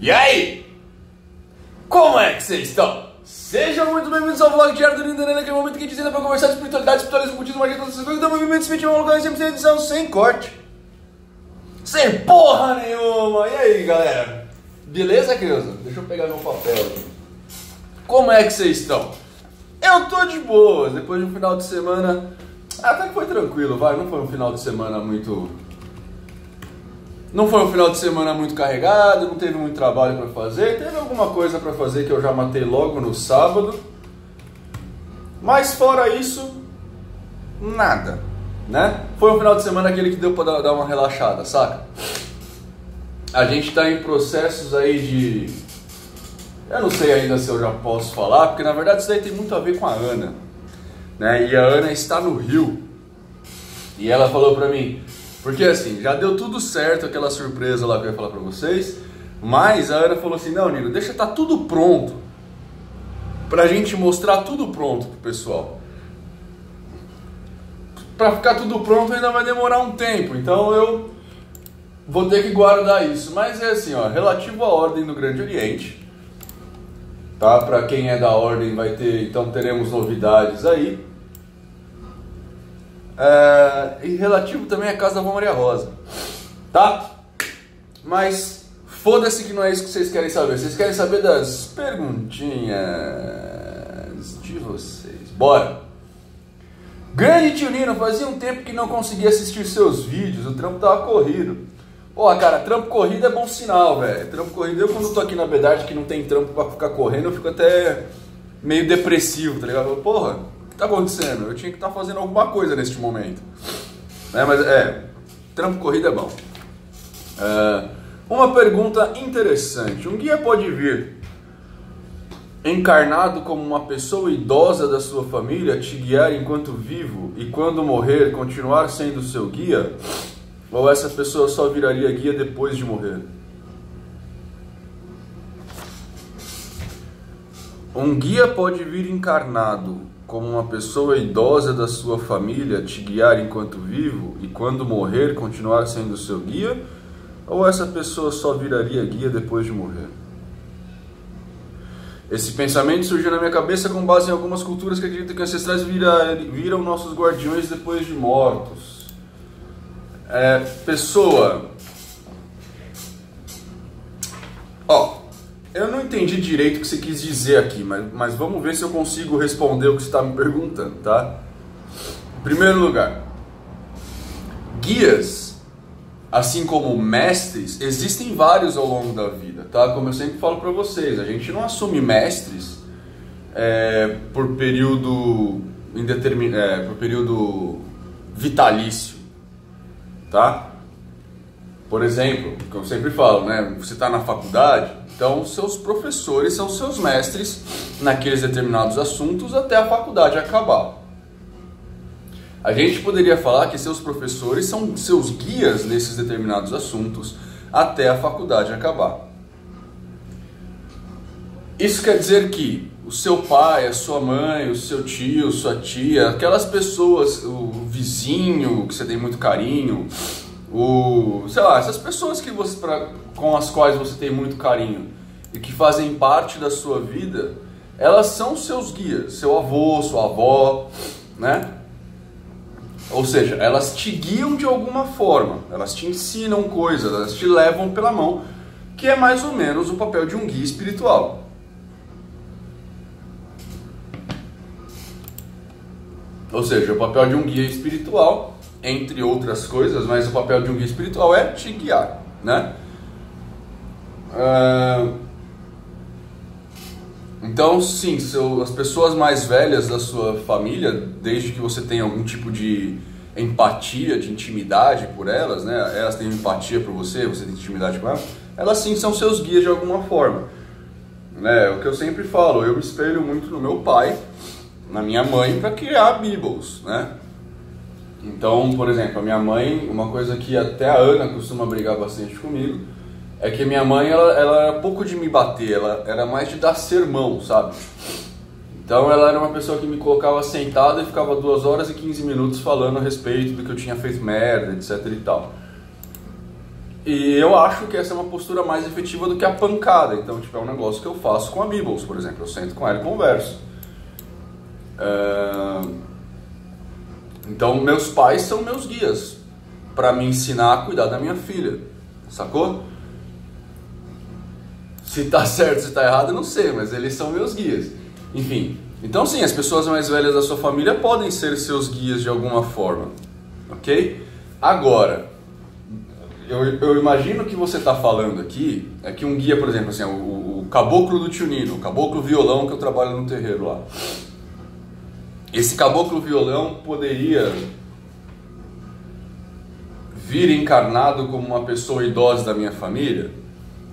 E aí? Como é que vocês estão? Sejam muito bem-vindos ao vlog diário do Nintendo, naquele momento que a gente ensina pra conversar de espiritualidade, espiritualismo, budismo, magia, todas essas coisas, do movimento espiritual, um lugar sempre sem edição, sem corte. Sem porra nenhuma! E aí, galera? Beleza, criança? Deixa eu pegar meu papel aqui. Como é que vocês estão? Eu tô de boas, depois de um final de semana... Até que foi tranquilo, vai, não foi um final de semana muito... Não foi um final de semana muito carregado, não teve muito trabalho pra fazer. Teve alguma coisa pra fazer que eu já matei logo no sábado. Mas fora isso, nada, né? Foi um final de semana aquele que deu pra dar uma relaxada, saca? A gente tá em processos aí de... Eu não sei ainda se eu já posso falar, porque na verdade isso daí tem muito a ver com a Ana, né? E a Ana está no Rio. E ela falou pra mim... Porque assim, já deu tudo certo aquela surpresa lá que eu ia falar pra vocês. Mas a Ana falou assim, não, Nino, deixa tá tudo pronto pra gente mostrar tudo pronto pro pessoal. Pra ficar tudo pronto ainda vai demorar um tempo, então eu vou ter que guardar isso. Mas é assim, ó, relativo à ordem do Grande Oriente, tá? Pra quem é da ordem vai ter, então teremos novidades aí. E relativo também à casa da Vó Maria Rosa, tá? Mas foda-se que não é isso que vocês querem saber. Vocês querem saber das perguntinhas de vocês. Bora! Grande tio Nino, fazia um tempo que não conseguia assistir seus vídeos. O trampo tava corrido. Pô, cara, trampo corrido é bom sinal, velho. Trampo corrido, eu quando tô aqui na Bedard que não tem trampo pra ficar correndo, eu fico até meio depressivo, tá ligado? Porra, o que tá acontecendo? Eu tinha que estar fazendo alguma coisa neste momento, né? Mas trampo corrido é bom. Uma pergunta interessante. Um guia pode vir encarnado como uma pessoa idosa da sua família, te guiar enquanto vivo e quando morrer continuar sendo seu guia? Ou essa pessoa só viraria guia depois de morrer? Um guia pode vir encarnado como uma pessoa idosa da sua família, te guiar enquanto vivo e quando morrer continuar sendo seu guia? Ou essa pessoa só viraria guia depois de morrer? Esse pensamento surgiu na minha cabeça com base em algumas culturas que acreditam que ancestrais viram nossos guardiões depois de mortos. Eu não entendi direito o que você quis dizer aqui, mas vamos ver se eu consigo responder o que você está me perguntando, tá? Em primeiro lugar, guias, assim como mestres, existem vários ao longo da vida, tá? Como eu sempre falo para vocês, a gente não assume mestres por período por período vitalício, tá? Por exemplo, que eu sempre falo, né? Você está na faculdade, então seus professores são seus mestres naqueles determinados assuntos até a faculdade acabar. A gente poderia falar que seus professores são seus guias nesses determinados assuntos até a faculdade acabar. Isso quer dizer que o seu pai, a sua mãe, o seu tio, sua tia, aquelas pessoas, o vizinho que você tem muito carinho, sei lá, essas pessoas com as quais você tem muito carinho e que fazem parte da sua vida, elas são seus guias, seu avô, sua avó, né? Ou seja, elas te guiam de alguma forma, elas te ensinam coisas, elas te levam pela mão, que é mais ou menos o papel de um guia espiritual. Ou seja, o papel de um guia espiritual, entre outras coisas, mas o papel de um guia espiritual é te guiar, né? Então, sim, as pessoas mais velhas da sua família, desde que você tenha algum tipo de empatia, de intimidade por elas, né? Elas têm empatia por você, você tem intimidade com elas sim são seus guias de alguma forma, né? O que eu sempre falo, eu me espelho muito no meu pai, na minha mãe, para criar Beebles, né? Então, por exemplo, a minha mãe, uma coisa que até a Ana costuma brigar bastante comigo, é que minha mãe, ela era pouco de me bater, ela era mais de dar sermão, sabe? Então ela era uma pessoa que me colocava sentado e ficava 2 horas e 15 minutos falando a respeito do que eu tinha feito merda, etc e tal. E eu acho que essa é uma postura mais efetiva do que a pancada. Então, tipo, é um negócio que eu faço com a Bibbles, por exemplo. Eu sento com ela e converso. Então, meus pais são meus guias para me ensinar a cuidar da minha filha. Sacou? Se tá certo, se tá errado, eu não sei, mas eles são meus guias. Enfim, então sim, as pessoas mais velhas da sua família podem ser seus guias de alguma forma, ok? Agora, eu imagino que você tá falando aqui, é que um guia, por exemplo, assim, o caboclo do tio Nino, o caboclo violão que eu trabalho no terreiro lá. Esse caboclo violão poderia vir encarnado como uma pessoa idosa da minha família?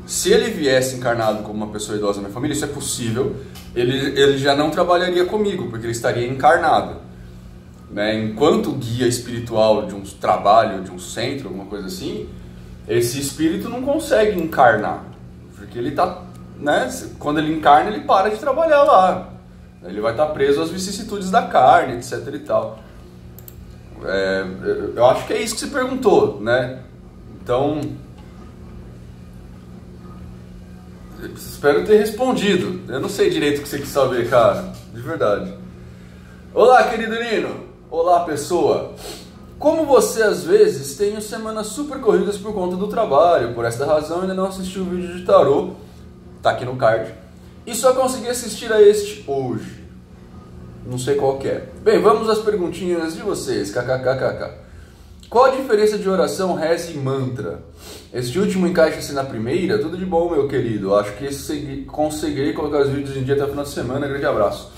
Se ele viesse encarnado como uma pessoa idosa da minha família, isso é possível, ele já não trabalharia comigo, porque ele estaria encarnado. Né? Enquanto guia espiritual de um trabalho, de um centro, alguma coisa assim, esse espírito não consegue encarnar, porque ele tá, né? Quando ele encarna, ele para de trabalhar lá. Ele vai estar preso às vicissitudes da carne, etc e tal. Eu acho que é isso que você perguntou, né? Então, espero ter respondido. Eu não sei direito o que você quis saber, cara. De verdade. Olá, querido Nino. Olá, pessoa. Como você, às vezes, tem semanas super corridas por conta do trabalho. Por esta razão, ainda não assisti o vídeo de tarô. Tá aqui no card. E só consegui assistir a este hoje. Não sei qual que é. Bem, vamos às perguntinhas de vocês. KKKKK. Qual a diferença de oração, reza e mantra? Este último encaixa-se na primeira? Tudo de bom, meu querido. Acho que conseguirei colocar os vídeos em dia até o final de semana. Grande abraço.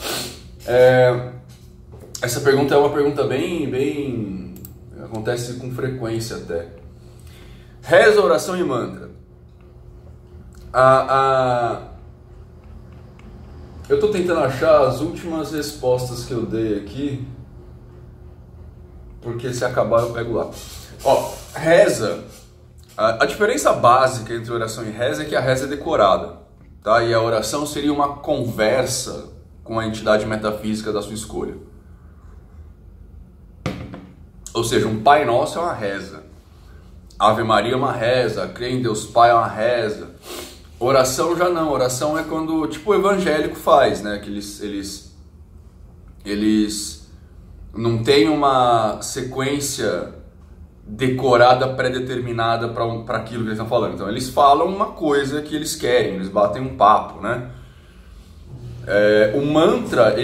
Essa pergunta é uma pergunta bem... acontece com frequência até. Reza, oração e mantra. Eu estou tentando achar as últimas respostas que eu dei aqui, porque se acabar eu pego lá. Ó, reza, a diferença básica entre oração e reza é que a reza é decorada, tá? E a oração seria uma conversa com a entidade metafísica da sua escolha. Ou seja, um Pai Nosso é uma reza, Ave Maria é uma reza, Crê em Deus Pai é uma reza. Oração já não, oração é quando, tipo, o evangélico faz, né? Que eles não têm uma sequência decorada, pré-determinada para aquilo que eles estão falando. Então eles falam uma coisa que eles querem, eles batem um papo, né? O mantra,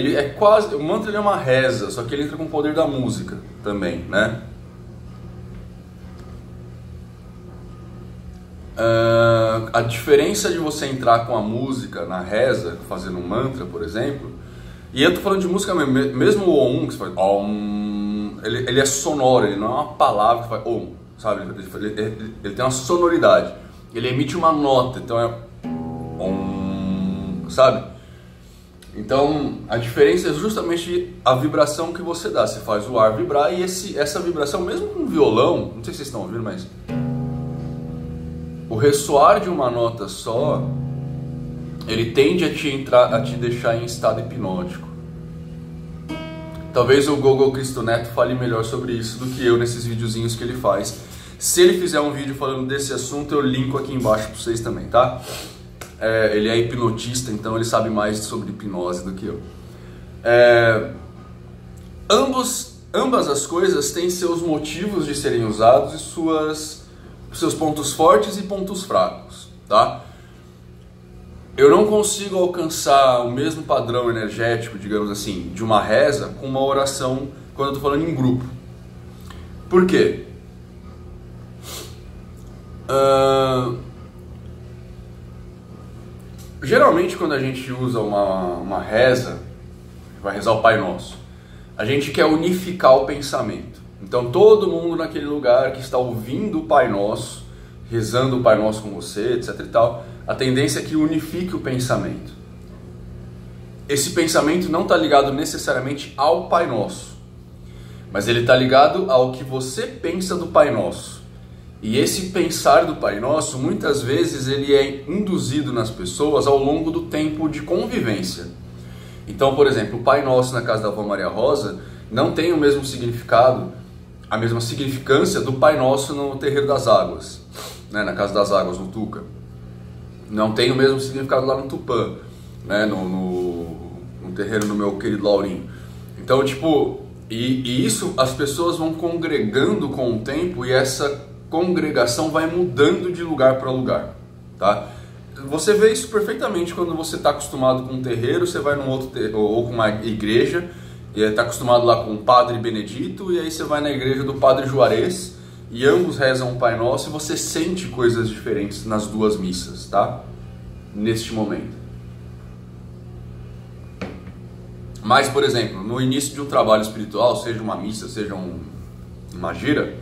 o mantra ele é uma reza, só que ele entra com o poder da música também, né? A diferença de você entrar com a música na reza, fazendo um mantra, por exemplo, e eu tô falando de música mesmo o Om, que você faz Om, ele é sonoro, ele não é uma palavra que faz Om, sabe? Ele tem uma sonoridade, ele emite uma nota, então é Om, sabe? Então a diferença é justamente a vibração que você dá, você faz o ar vibrar e essa vibração, mesmo com violão, não sei se vocês estão ouvindo, mas o ressoar de uma nota só, ele tende a te deixar em estado hipnótico. Talvez o Google Cristo Neto fale melhor sobre isso do que eu nesses videozinhos que ele faz. Se ele fizer um vídeo falando desse assunto, eu linko aqui embaixo para vocês também, tá? Ele é hipnotista, então ele sabe mais sobre hipnose do que eu. Ambas as coisas têm seus motivos de serem usados e seus pontos fortes e pontos fracos, tá? Eu não consigo alcançar o mesmo padrão energético, digamos assim, de uma reza com uma oração quando eu tô falando em grupo. Por quê? Geralmente quando a gente usa uma reza, vai rezar o Pai Nosso, a gente quer unificar o pensamento. Então todo mundo naquele lugar que está ouvindo o Pai Nosso, rezando o Pai Nosso com você, etc e tal, a tendência é que unifique o pensamento. Esse pensamento não está ligado necessariamente ao Pai Nosso, mas ele está ligado ao que você pensa do Pai Nosso. E esse pensar do Pai Nosso, muitas vezes ele é induzido nas pessoas ao longo do tempo de convivência. Então, por exemplo, o Pai Nosso na casa da Avó Maria Rosa não tem o mesmo significado, a mesma significância do Pai Nosso no Terreiro das Águas. né, na Casa das Águas, no Tuca. Não tem o mesmo significado lá no Tupã, né, no terreiro do meu querido Laurinho. Então, tipo, e isso as pessoas vão congregando com o tempo e essa congregação vai mudando de lugar para lugar, tá? Você vê isso perfeitamente quando você está acostumado com um terreiro, você vai num outro terreiro, ou com uma igreja, e está acostumado lá com o Padre Benedito, e aí você vai na igreja do Padre Juarez, e ambos rezam o Pai Nosso, e você sente coisas diferentes nas duas missas, tá? Neste momento. Mas, por exemplo, no início de um trabalho espiritual, seja uma missa, seja uma gira,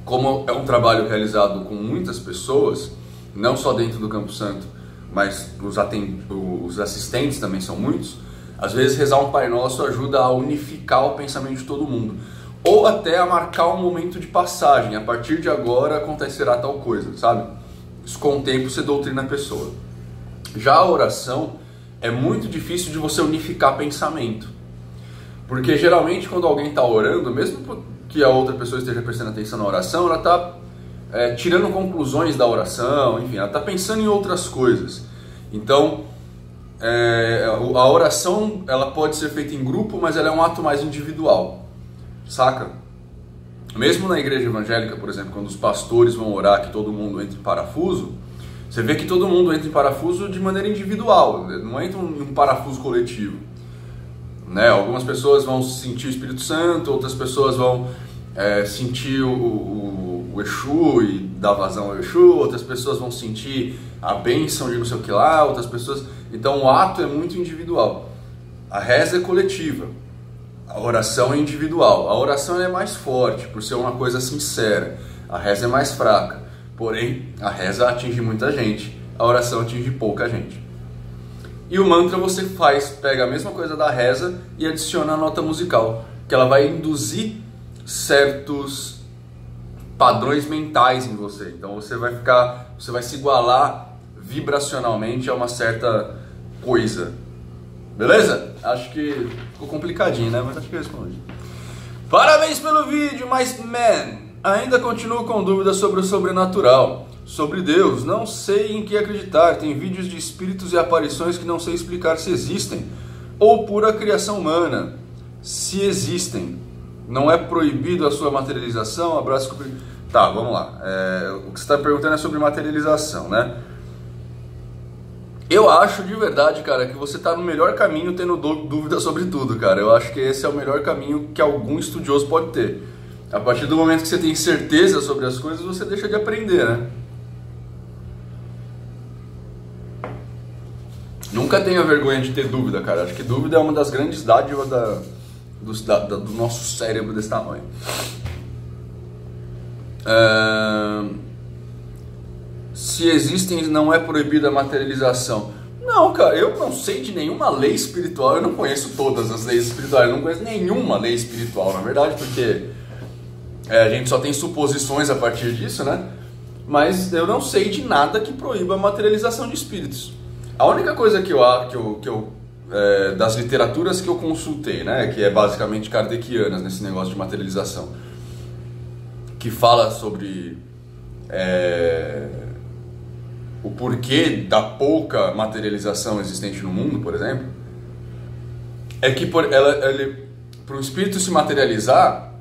como é um trabalho realizado com muitas pessoas, não só dentro do Campo Santo, mas os assistentes também são muitos, às vezes rezar um Pai Nosso ajuda a unificar o pensamento de todo mundo, ou até a marcar um momento de passagem, a partir de agora acontecerá tal coisa, sabe? Isso com o tempo você doutrina a pessoa. Já a oração é muito difícil de você unificar pensamento, porque geralmente quando alguém está orando, mesmo que a outra pessoa esteja prestando atenção na oração, ela está tirando conclusões da oração, enfim, ela está pensando em outras coisas. Então, a oração ela pode ser feita em grupo, mas ela é um ato mais individual, saca? Mesmo na igreja evangélica, por exemplo, quando os pastores vão orar que todo mundo entra em parafuso, você vê que todo mundo entra em parafuso de maneira individual, não entra em um parafuso coletivo, né? Algumas pessoas vão sentir o Espírito Santo, outras pessoas vão sentir o Exu e dar vazão ao Exu, outras pessoas vão sentir a bênção de não sei o que lá, outras pessoas... Então o ato é muito individual. A reza é coletiva, a oração é individual. A oração é mais forte, por ser uma coisa sincera. A reza é mais fraca, porém a reza atinge muita gente, a oração atinge pouca gente. E o mantra você pega a mesma coisa da reza e adiciona a nota musical, que ela vai induzir certos padrões mentais em você. Então você vai se igualar vibracionalmente a uma certa coisa. Beleza? Acho que ficou complicadinho, né? Mas acho que eu respondi. Parabéns pelo vídeo, mas ainda continuo com dúvidas sobre o sobrenatural, sobre Deus. Não sei em que acreditar. Tem vídeos de espíritos e aparições que não sei explicar se existem, ou pura criação humana. Se existem, não é proibido a sua materialização? Abraço. Tá, vamos lá. O que você está perguntando é sobre materialização, né? Eu acho de verdade, cara, que você está no melhor caminho tendo dúvida sobre tudo, cara. Eu acho que esse é o melhor caminho que algum estudioso pode ter. A partir do momento que você tem certeza sobre as coisas, você deixa de aprender, né? Nunca tenha vergonha de ter dúvida, cara. Acho que dúvida é uma das grandes dádivas do nosso cérebro desse tamanho. Se existem, não é proibida a materialização. Não, cara, eu não sei de nenhuma lei espiritual. Eu não conheço todas as leis espirituais. Eu não conheço nenhuma lei espiritual, na verdade, porque a gente só tem suposições a partir disso, né? Mas eu não sei de nada que proíba a materialização de espíritos. A única coisa que eu das literaturas que eu consultei, né, que é basicamente kardecianas nesse negócio de materialização, que fala sobre o porquê da pouca materialização existente no mundo, por exemplo, é que para um espírito se materializar,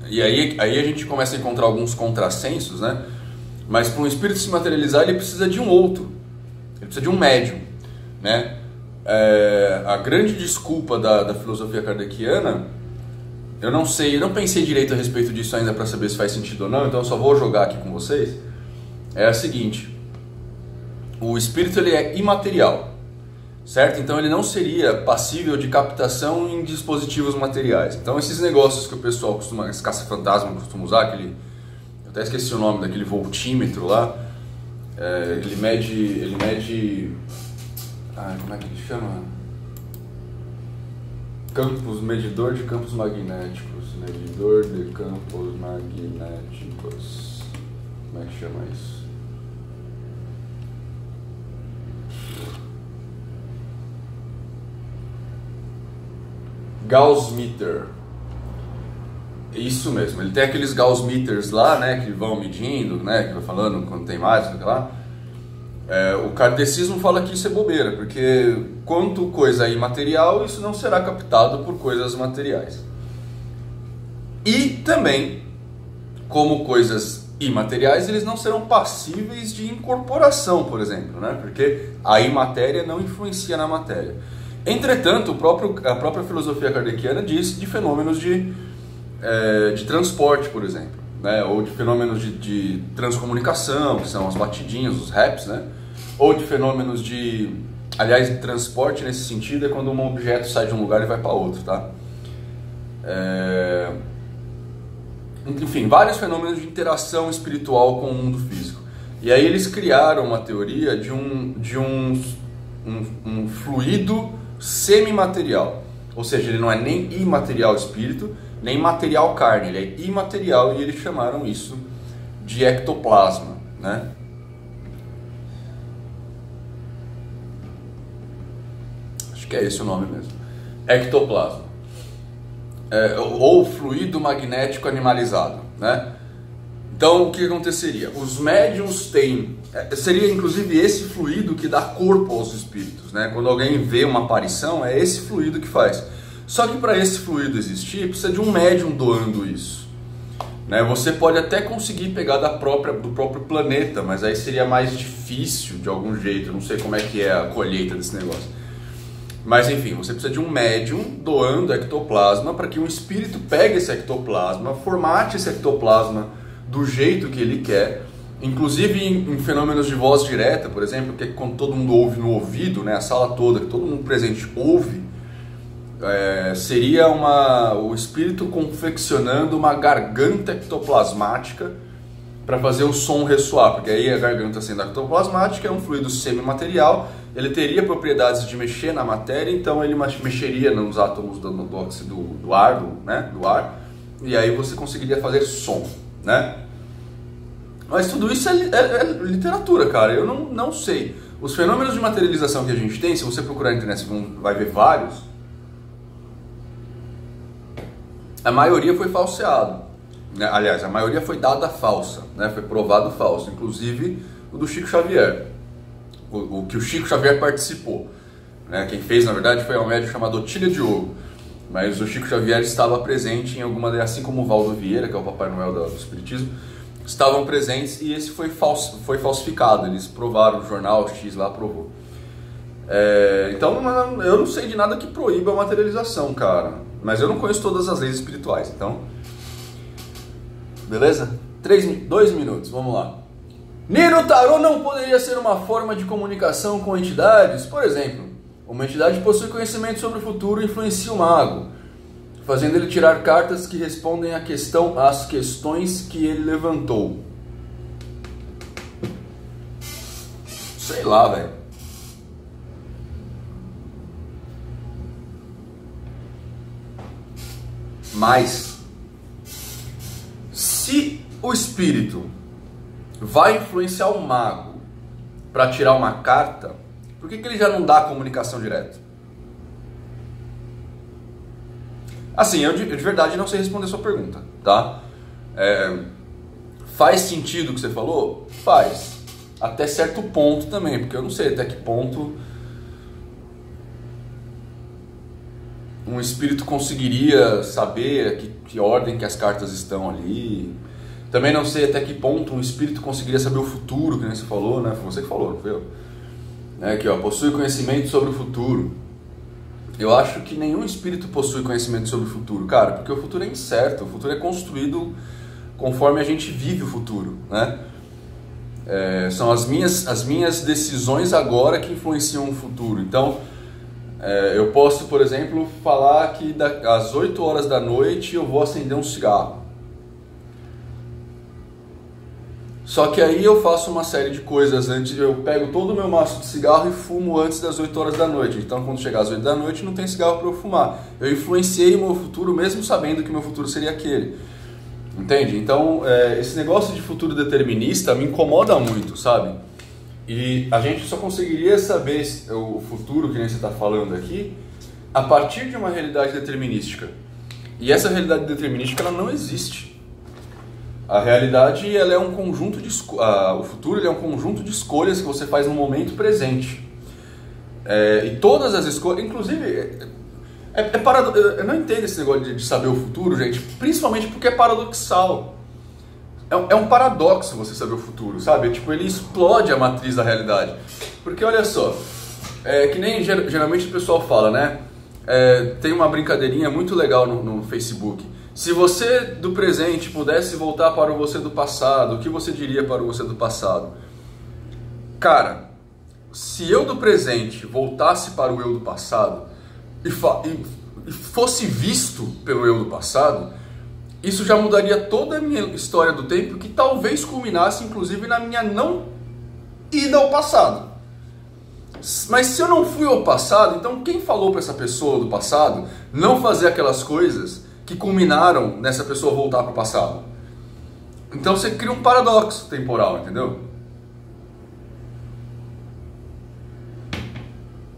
e aí a gente começa a encontrar alguns contrassensos, né? Mas para um espírito se materializar, ele precisa de um outro, ele precisa de um médium, né? A grande desculpa da filosofia kardeciana, eu não sei, eu não pensei direito a respeito disso ainda para saber se faz sentido ou não, então eu só vou jogar aqui com vocês, é a seguinte: o espírito ele é imaterial, certo? Então ele não seria passível de captação em dispositivos materiais. Então esses negócios que o pessoal costuma, esse caça-fantasma costuma usar, eu até esqueci o nome daquele voltímetro lá, ele mede, como é que ele chama? Medidor de campos magnéticos, medidor de campos magnéticos, como é que chama isso? Gauss-meter. Isso mesmo, ele tem aqueles Gauss meters lá, né, que vão medindo, né, que vai falando quando tem mais, sei lá. O kardecismo fala que isso é bobeira, porque quanto coisa é imaterial, isso não será captado por coisas materiais. E também, como coisas imateriais, eles não serão passíveis de incorporação, por exemplo, né, porque a imatéria não influencia na matéria. Entretanto, a própria filosofia kardeciana diz de fenômenos de transporte, por exemplo, né? Ou de fenômenos de transcomunicação, que são as batidinhas, os raps, né? Ou de fenômenos de... Aliás, de transporte nesse sentido é quando um objeto sai de um lugar e vai para outro, tá? Enfim, vários fenômenos de interação espiritual com o mundo físico. E aí eles criaram uma teoria de um fluido semimaterial. Ou seja, ele não é nem imaterial espírito, nem material carne, ele é imaterial, e eles chamaram isso de ectoplasma, né? Acho que é esse o nome mesmo. Ectoplasma. Ou fluido magnético animalizado, né? Então, o que aconteceria? Os médiums têm... seria inclusive esse fluido que dá corpo aos espíritos, né? Quando alguém vê uma aparição, é esse fluido que faz. Só que para esse fluido existir, precisa de um médium doando isso, né? Você pode até conseguir pegar do próprio planeta, mas aí seria mais difícil de algum jeito. Eu não sei como é que é a colheita desse negócio. Mas enfim, você precisa de um médium doando ectoplasma para que um espírito pegue esse ectoplasma, formate esse ectoplasma do jeito que ele quer. Inclusive em fenômenos de voz direta, por exemplo, que é quando todo mundo ouve no ouvido, né? A sala toda, que todo mundo presente ouve. Seria o espírito confeccionando uma garganta ectoplasmática para fazer o som ressoar, porque aí a garganta sendo ectoplasmática é um fluido semimaterial, ele teria propriedades de mexer na matéria, então ele mexeria nos átomos do óxido do ar, do ar, e aí você conseguiria fazer som, né? Mas tudo isso é literatura, cara, eu não sei. Os fenômenos de materialização que a gente tem, se você procurar na internet, você vai ver vários. A maioria foi falseado, né? Aliás, a maioria foi dada falsa, né? Foi provado falso, inclusive o do Chico Xavier, o que o Chico Xavier participou, né? Quem fez, na verdade, foi um médium chamado Otília Diogo, mas o Chico Xavier estava presente em alguma delas, assim como o Valdo Vieira, que é o Papai Noel do Espiritismo, estavam presentes, e esse foi falsificado, eles provaram, o jornal X lá provou. Então eu não sei de nada que proíba a materialização, cara. Mas eu não conheço todas as leis espirituais, então... Beleza? 2 minutos, vamos lá. Nino Tarô não poderia ser uma forma de comunicação com entidades? Por exemplo, uma entidade possui conhecimento sobre o futuro e influencia o mago, fazendo ele tirar cartas que respondem às questões que ele levantou. Sei lá, velho. Mas, se o espírito vai influenciar o mago para tirar uma carta, por que ele já não dá a comunicação direta? Assim, eu de verdade não sei responder a sua pergunta, tá? Faz sentido o que você falou? Faz. Até certo ponto também, porque eu não sei até que ponto um espírito conseguiria saber que ordem que as cartas estão ali. Também não sei até que ponto um espírito conseguiria saber o futuro, que nem você falou, né? Foi você que falou, não foi eu? Aqui, ó, possui conhecimento sobre o futuro. Eu acho que nenhum espírito possui conhecimento sobre o futuro, cara, porque o futuro é incerto, o futuro é construído conforme a gente vive o futuro, né? São as minhas decisões agora que influenciam o futuro. Então, eu posso, por exemplo, falar que às 8 horas da noite eu vou acender um cigarro. Só que aí eu faço uma série de coisas antes, eu pego todo o meu maço de cigarro e fumo antes das 8 horas da noite. Então, quando chegar às 8 da noite, não tem cigarro para eu fumar. Eu influenciei o meu futuro mesmo sabendo que o meu futuro seria aquele. Entende? Então, esse negócio de futuro determinista me incomoda muito, sabe? E a gente só conseguiria saber o futuro, que nem você está falando aqui, a partir de uma realidade determinística. E essa realidade determinística, ela não existe. A realidade, ela é um conjunto de o futuro, ele é um conjunto de escolhas que você faz no momento presente. E todas as escolhas, inclusive, eu não entendo esse negócio de saber o futuro, gente, principalmente porque é paradoxal. É um paradoxo você saber o futuro, sabe? Tipo, ele explode a matriz da realidade. Porque olha só, que nem geralmente o pessoal fala, né? Tem uma brincadeirinha muito legal no Facebook. Se você do presente pudesse voltar para o você do passado, o que você diria para o você do passado? Cara, se eu do presente voltasse para o eu do passado e fosse visto pelo eu do passado, isso já mudaria toda a minha história do tempo, que talvez culminasse inclusive na minha não ida ao passado. Mas se eu não fui ao passado, então quem falou para essa pessoa do passado não fazer aquelas coisas que culminaram nessa pessoa voltar para o passado? Então você cria um paradoxo temporal, entendeu?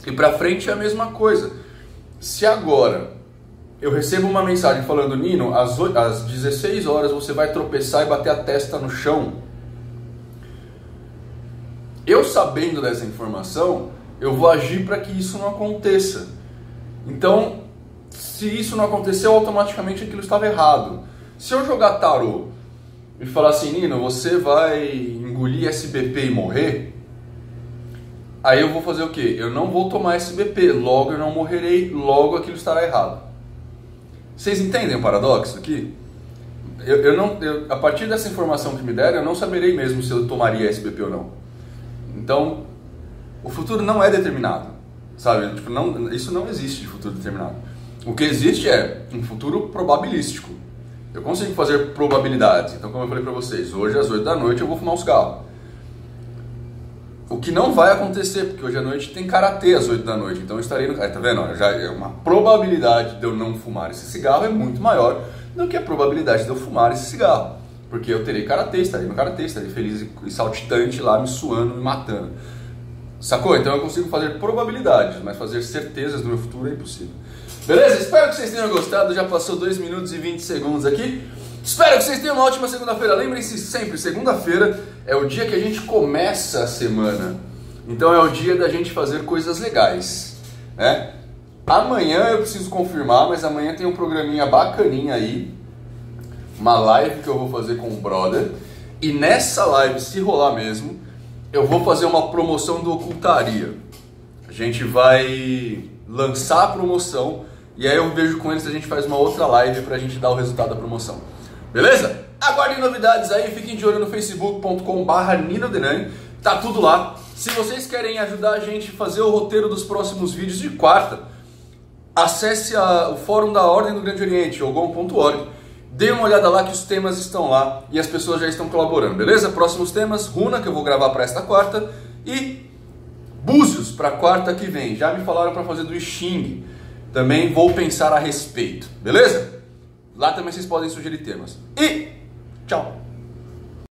E para frente é a mesma coisa. Se agora eu recebo uma mensagem falando: Nino, às 16 horas você vai tropeçar e bater a testa no chão. Eu sabendo dessa informação, eu vou agir para que isso não aconteça. Então, se isso não aconteceu, automaticamente aquilo estava errado. Se eu jogar tarô e falar assim: Nino, você vai engolir SBP e morrer, aí eu vou fazer o quê? Eu não vou tomar SBP, logo eu não morrerei, logo aquilo estará errado. Vocês entendem o paradoxo aqui? A partir dessa informação que me deram, eu não saberei mesmo se eu tomaria SBP ou não. Então, o futuro não é determinado, sabe? Tipo, isso não existe de futuro determinado. O que existe é um futuro probabilístico. Eu consigo fazer probabilidades. Então, como eu falei pra vocês, hoje às 8 da noite eu vou fumar um cigarro. O que não vai acontecer, porque hoje à noite tem karatê às 8 da noite. Então eu estarei no... tá vendo? Já é uma probabilidade de eu não fumar esse cigarro é muito maior do que a probabilidade de eu fumar esse cigarro. Porque eu terei karatê, estarei no karatê, estarei feliz e saltitante lá, me suando, me matando. Sacou? Então eu consigo fazer probabilidades, mas fazer certezas do meu futuro é impossível. Beleza? Espero que vocês tenham gostado. Já passou 2 minutos e 20 segundos aqui. Espero que vocês tenham uma ótima segunda-feira. Lembrem-se sempre, segunda-feira é o dia que a gente começa a semana. Então é o dia da gente fazer coisas legais, né? Amanhã eu preciso confirmar, mas amanhã tem um programinha bacaninha aí. Uma live que eu vou fazer com o brother. E nessa live, se rolar mesmo, eu vou fazer uma promoção do Ocultaria. A gente vai lançar a promoção e aí eu vejo com eles se a gente faz uma outra live pra gente dar o resultado da promoção. Beleza? Aguardem novidades aí, fiquem de olho no facebook.com/NinoDenani. Tá tudo lá. Se vocês querem ajudar a gente a fazer o roteiro dos próximos vídeos de quarta, acesse o fórum da Ordem do Grande Oriente, ogon.org. Dê uma olhada lá que os temas estão lá e as pessoas já estão colaborando, beleza? Próximos temas, Runa, que eu vou gravar para esta quarta, e Búzios para quarta que vem. Já me falaram para fazer do Xing, também vou pensar a respeito, beleza? Lá também vocês podem sugerir temas. E tchau!